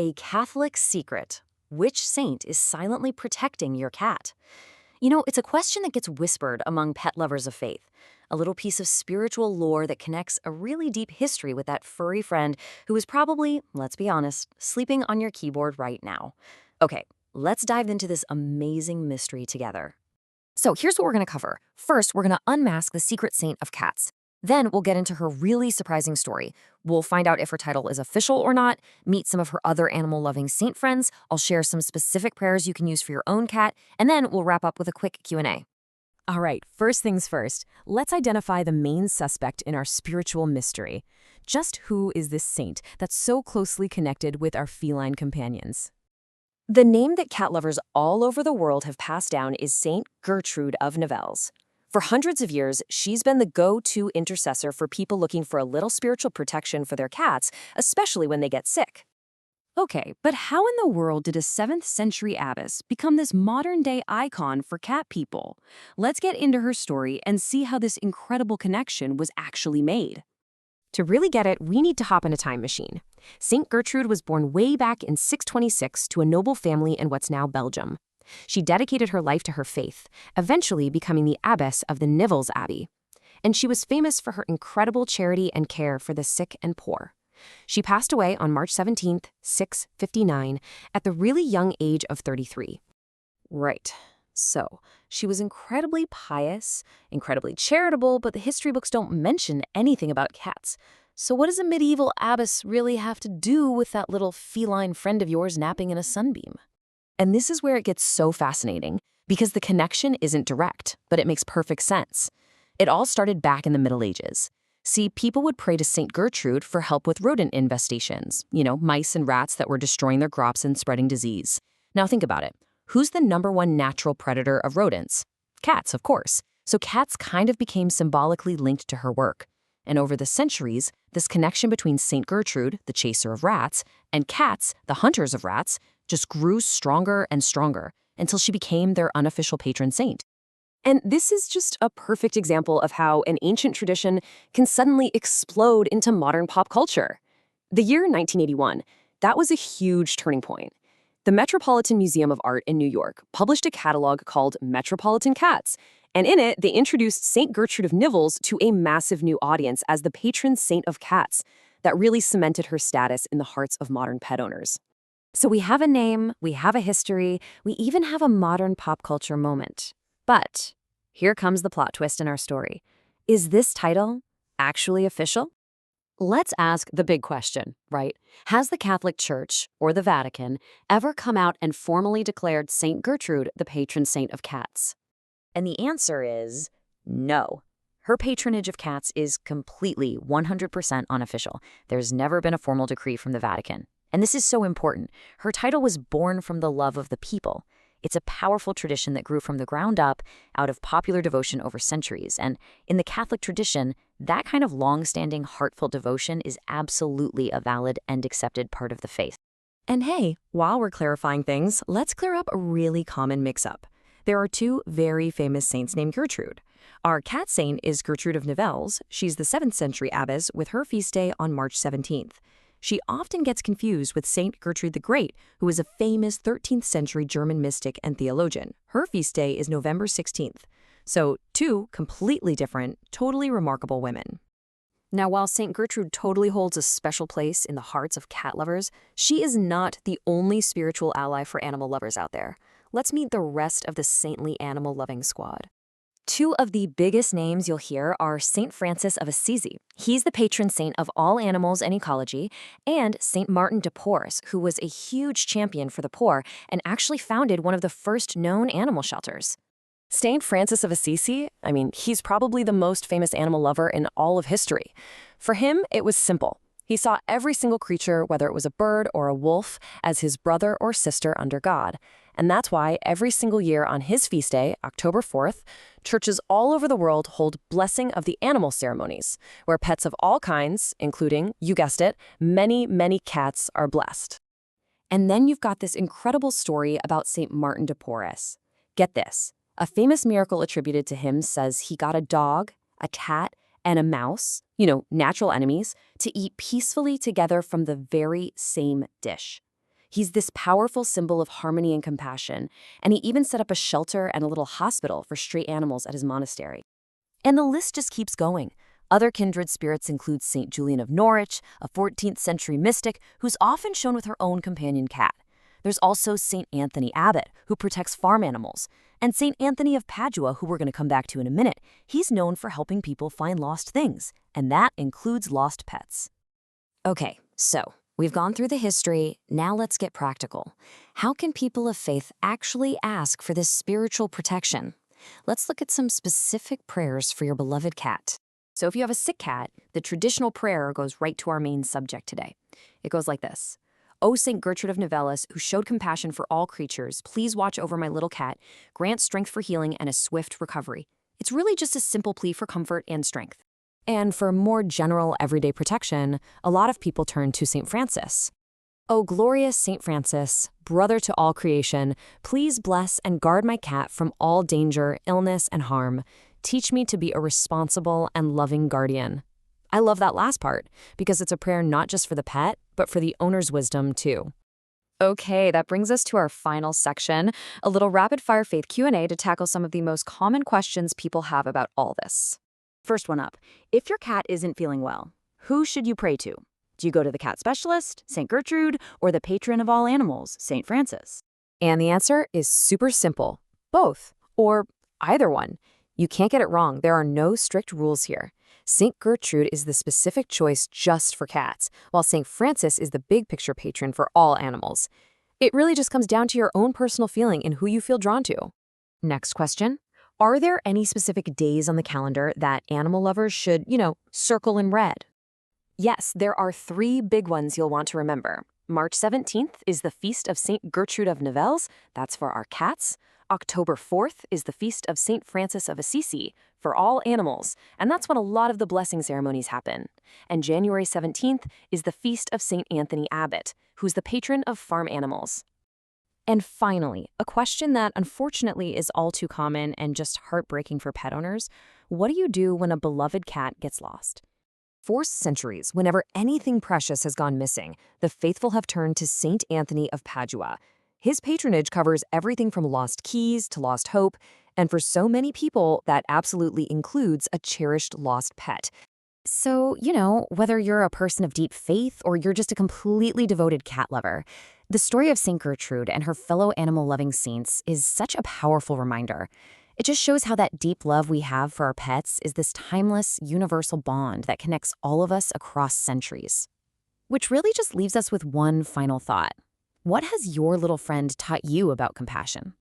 A Catholic secret. Which saint is silently protecting your cat? You know, it's a question that gets whispered among pet lovers of faith. A little piece of spiritual lore that connects a really deep history with that furry friend who is probably, let's be honest, sleeping on your keyboard right now. Okay, let's dive into this amazing mystery together. So here's what we're going to cover. First, we're going to unmask the secret saint of cats. Then we'll get into her really surprising story. We'll find out if her title is official or not, meet some of her other animal-loving saint friends, I'll share some specific prayers you can use for your own cat, and then we'll wrap up with a quick Q&A. All right, first things first, let's identify the main suspect in our spiritual mystery. Just who is this saint that's so closely connected with our feline companions? The name that cat lovers all over the world have passed down is Saint Gertrude of Nivelles. For hundreds of years, she's been the go-to intercessor for people looking for a little spiritual protection for their cats, especially when they get sick. Okay, but how in the world did a 7th century abbess become this modern-day icon for cat people? Let's get into her story and see how this incredible connection was actually made. To really get it, we need to hop in a time machine. St. Gertrude was born way back in 626 to a noble family in what's now Belgium. She dedicated her life to her faith, eventually becoming the abbess of the Nivelles Abbey. And she was famous for her incredible charity and care for the sick and poor. She passed away on March 17, 659, at the really young age of 33. Right. So, she was incredibly pious, incredibly charitable, but the history books don't mention anything about cats. So what does a medieval abbess really have to do with that little feline friend of yours napping in a sunbeam? And this is where it gets so fascinating, because the connection isn't direct, but it makes perfect sense. It all started back in the Middle Ages. See, people would pray to St. Gertrude for help with rodent infestations, mice and rats that were destroying their crops and spreading disease. Now think about it. Who's the #1 natural predator of rodents? Cats, of course. So cats kind of became symbolically linked to her work. And over the centuries, this connection between St. Gertrude, the chaser of rats, and cats, the hunters of rats, just grew stronger and stronger until she became their unofficial patron saint. And this is just a perfect example of how an ancient tradition can suddenly explode into modern pop culture. The year 1981, that was a huge turning point. The Metropolitan Museum of Art in New York published a catalog called Metropolitan Cats, and in it, they introduced St. Gertrude of Nivelles to a massive new audience as the patron saint of cats. That really cemented her status in the hearts of modern pet owners. So we have a name, we have a history, we even have a modern pop culture moment. But here comes the plot twist in our story. Is this title actually official? Let's ask the big question, right? Has the Catholic Church, or the Vatican, ever come out and formally declared St. Gertrude the patron saint of cats? And the answer is no. Her patronage of cats is completely 100% unofficial. There's never been a formal decree from the Vatican. And this is so important. Her title was born from the love of the people. It's a powerful tradition that grew from the ground up out of popular devotion over centuries. And in the Catholic tradition, that kind of long-standing, heartfelt devotion is absolutely a valid and accepted part of the faith. And hey, while we're clarifying things, let's clear up a really common mix-up. There are 2 very famous saints named Gertrude. Our cat saint is Gertrude of Nivelles. She's the 7th century abbess with her feast day on March 17th. She often gets confused with Saint Gertrude the Great, who is a famous 13th century German mystic and theologian. Her feast day is November 16th. So 2 completely different, totally remarkable women. Now, while St. Gertrude totally holds a special place in the hearts of cat lovers, she is not the only spiritual ally for animal lovers out there. Let's meet the rest of the saintly animal-loving squad. 2 of the biggest names you'll hear are St. Francis of Assisi. He's the patron saint of all animals and ecology, and St. Martin de Porres, who was a huge champion for the poor and actually founded one of the first known animal shelters. St. Francis of Assisi, he's probably the most famous animal lover in all of history. For him, it was simple. He saw every single creature, whether it was a bird or a wolf, as his brother or sister under God. And that's why every single year on his feast day, October 4th, churches all over the world hold Blessing of the Animal ceremonies, where pets of all kinds, including, you guessed it, many, many cats are blessed. And then you've got this incredible story about St. Martin de Porres. Get this. A famous miracle attributed to him says he got a dog, a cat, and a mouse, natural enemies, to eat peacefully together from the very same dish. He's this powerful symbol of harmony and compassion, and he even set up a shelter and a little hospital for stray animals at his monastery. And the list just keeps going. Other kindred spirits include St. Julian of Norwich, a 14th century mystic who's often shown with her own companion cat. There's also St. Anthony Abbot, who protects farm animals, and St. Anthony of Padua, who we're going to come back to in a minute. He's known for helping people find lost things, and that includes lost pets. Okay, so we've gone through the history, now let's get practical. How can people of faith actually ask for this spiritual protection? Let's look at some specific prayers for your beloved cat. So if you have a sick cat, the traditional prayer goes right to our main subject today. It goes like this. O St. Gertrude of Nivelles, who showed compassion for all creatures, please watch over my little cat, grant strength for healing and a swift recovery. It's really just a simple plea for comfort and strength. And for more general everyday protection, a lot of people turn to St. Francis. O glorious St. Francis, brother to all creation, please bless and guard my cat from all danger, illness, and harm. Teach me to be a responsible and loving guardian. I love that last part because it's a prayer not just for the pet, but for the owner's wisdom too. Okay, that brings us to our final section, a little rapid-fire faith Q&A to tackle some of the most common questions people have about all this. First one up, if your cat isn't feeling well, who should you pray to? Do you go to the cat specialist, St. Gertrude, or the patron of all animals, St. Francis? And the answer is super simple. Both, or either one. You can't get it wrong. There are no strict rules here. St. Gertrude is the specific choice just for cats, while St. Francis is the big picture patron for all animals. It really just comes down to your own personal feeling and who you feel drawn to. Next question. Are there any specific days on the calendar that animal lovers should, circle in red? Yes, there are 3 big ones you'll want to remember. March 17th is the feast of St. Gertrude of Nivelles. That's for our cats. October 4th is the feast of St. Francis of Assisi for all animals, and that's when a lot of the blessing ceremonies happen. And January 17th is the feast of St. Anthony Abbot, who's the patron of farm animals. And finally, a question that unfortunately is all too common and just heartbreaking for pet owners. What do you do when a beloved cat gets lost? For centuries, whenever anything precious has gone missing, the faithful have turned to St. Anthony of Padua. His patronage covers everything from lost keys to lost hope, and for so many people, that absolutely includes a cherished lost pet. So, whether you're a person of deep faith or you're just a completely devoted cat lover, the story of St. Gertrude and her fellow animal-loving saints is such a powerful reminder. It just shows how that deep love we have for our pets is this timeless, universal bond that connects all of us across centuries. Which really just leaves us with one final thought. What has your little friend taught you about compassion?